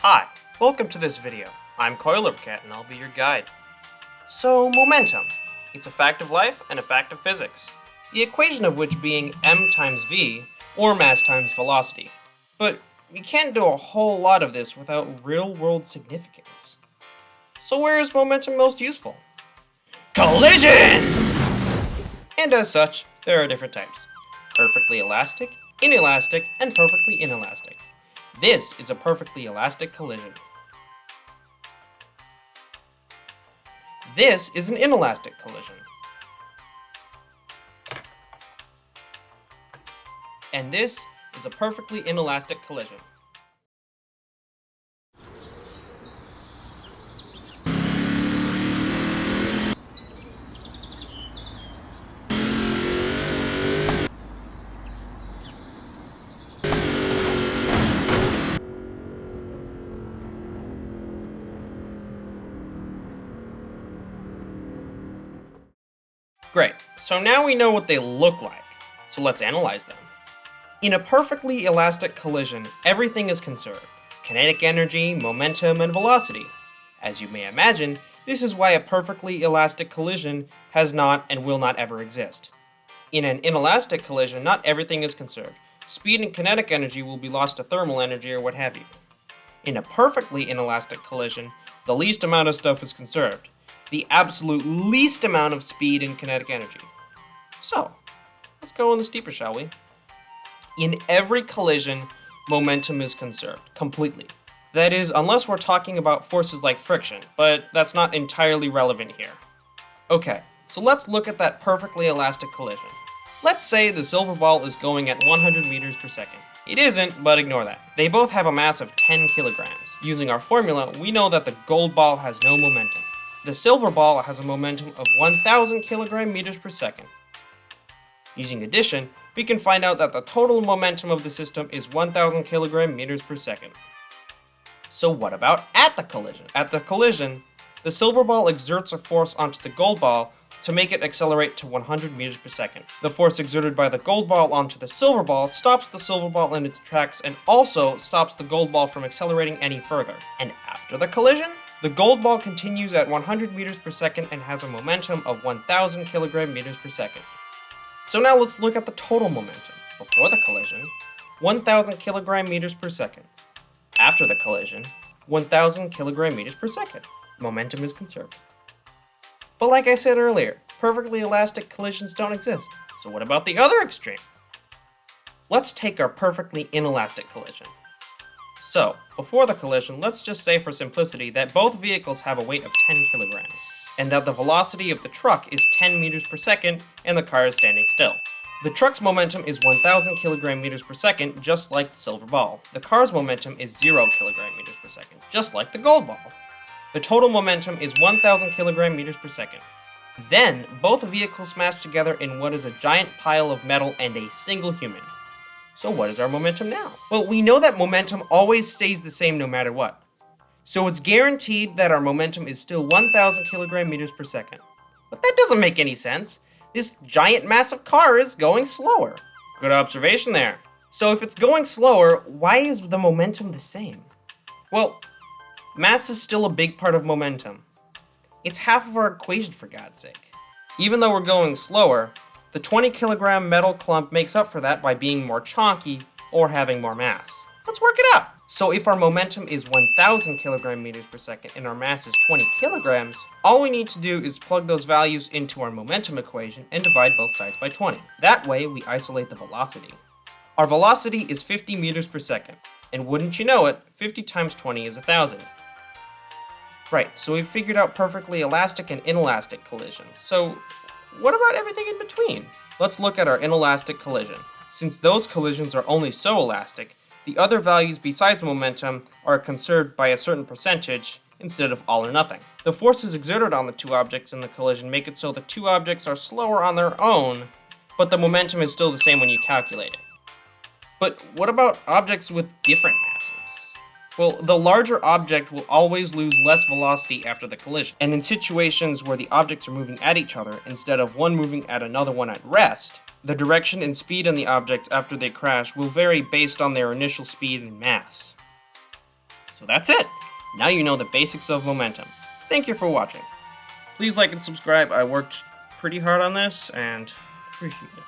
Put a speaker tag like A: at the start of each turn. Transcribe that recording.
A: Hi, welcome to this video. I'm Coilercat and I'll be your guide. So, momentum. It's a fact of life and a fact of physics. The equation of which being m times v, or mass times velocity. But we can't do a whole lot of this without real-world significance. So where is momentum most useful? Collision! And as such, there are different types. Perfectly elastic, inelastic, and perfectly inelastic. This is a perfectly elastic collision. This is an inelastic collision. And this is a perfectly inelastic collision. Great, so now we know what they look like, so let's analyze them. In a perfectly elastic collision, everything is conserved. Kinetic energy, momentum, and velocity. As you may imagine, this is why a perfectly elastic collision has not and will not ever exist. In an inelastic collision, not everything is conserved. Speed and kinetic energy will be lost to thermal energy or what have you. In a perfectly inelastic collision, the least amount of stuff is conserved. The absolute least amount of speed and kinetic energy. So, let's go on the steeper, shall we? In every collision, momentum is conserved, completely. That is, unless we're talking about forces like friction, but that's not entirely relevant here. Okay, so let's look at that perfectly elastic collision. Let's say the silver ball is going at 100 meters per second. It isn't, but ignore that. They both have a mass of 10 kilograms. Using our formula, we know that the gold ball has no momentum. The silver ball has a momentum of 1,000 kilogram meters per second. Using addition, we can find out that the total momentum of the system is 1,000 kilogram meters per second. So what about at the collision? At the collision, the silver ball exerts a force onto the gold ball to make it accelerate to 100 meters per second. The force exerted by the gold ball onto the silver ball stops the silver ball in its tracks and also stops the gold ball from accelerating any further. And after the collision, the gold ball continues at 100 meters per second and has a momentum of 1,000 kilogram meters per second. So now let's look at the total momentum. Before the collision, 1,000 kilogram meters per second. After the collision, 1,000 kilogram meters per second. Momentum is conserved. But like I said earlier, perfectly elastic collisions don't exist. So what about the other extreme? Let's take our perfectly inelastic collision. So, before the collision, let's just say for simplicity that both vehicles have a weight of 10 kilograms, and that the velocity of the truck is 10 meters per second and the car is standing still. The truck's momentum is 1,000 kilogram meters per second, just like the silver ball. The car's momentum is 0 kilogram meters per second, just like the gold ball. The total momentum is 1,000 kilogram meters per second. Then, both vehicles smash together in what is a giant pile of metal and a single human. So what is our momentum now? Well, we know that momentum always stays the same no matter what. So it's guaranteed that our momentum is still 1,000 kilogram meters per second. But that doesn't make any sense. This giant massive car is going slower. Good observation there. So if it's going slower, why is the momentum the same? Well, mass is still a big part of momentum. It's half of our equation, for God's sake. Even though we're going slower, the 20 kilogram metal clump makes up for that by being more chonky or having more mass. Let's work it out. So if our momentum is 1,000 kilogram meters per second and our mass is 20 kilograms, all we need to do is plug those values into our momentum equation and divide both sides by 20. That way we isolate the velocity. Our velocity is 50 meters per second, and wouldn't you know it, 50 times 20 is 1,000. Right, so we've figured out perfectly elastic and inelastic collisions. So what about everything in between? Let's look at our inelastic collision. Since those collisions are only so elastic, the other values besides momentum are conserved by a certain percentage instead of all or nothing. The forces exerted on the two objects in the collision make it so the two objects are slower on their own, but the momentum is still the same when you calculate it. But what about objects with different masses? Well, the larger object will always lose less velocity after the collision, and in situations where the objects are moving at each other instead of one moving at another one at rest, the direction and speed on the objects after they crash will vary based on their initial speed and mass. So that's it! Now you know the basics of momentum. Thank you for watching. Please like and subscribe. I worked pretty hard on this and appreciate it.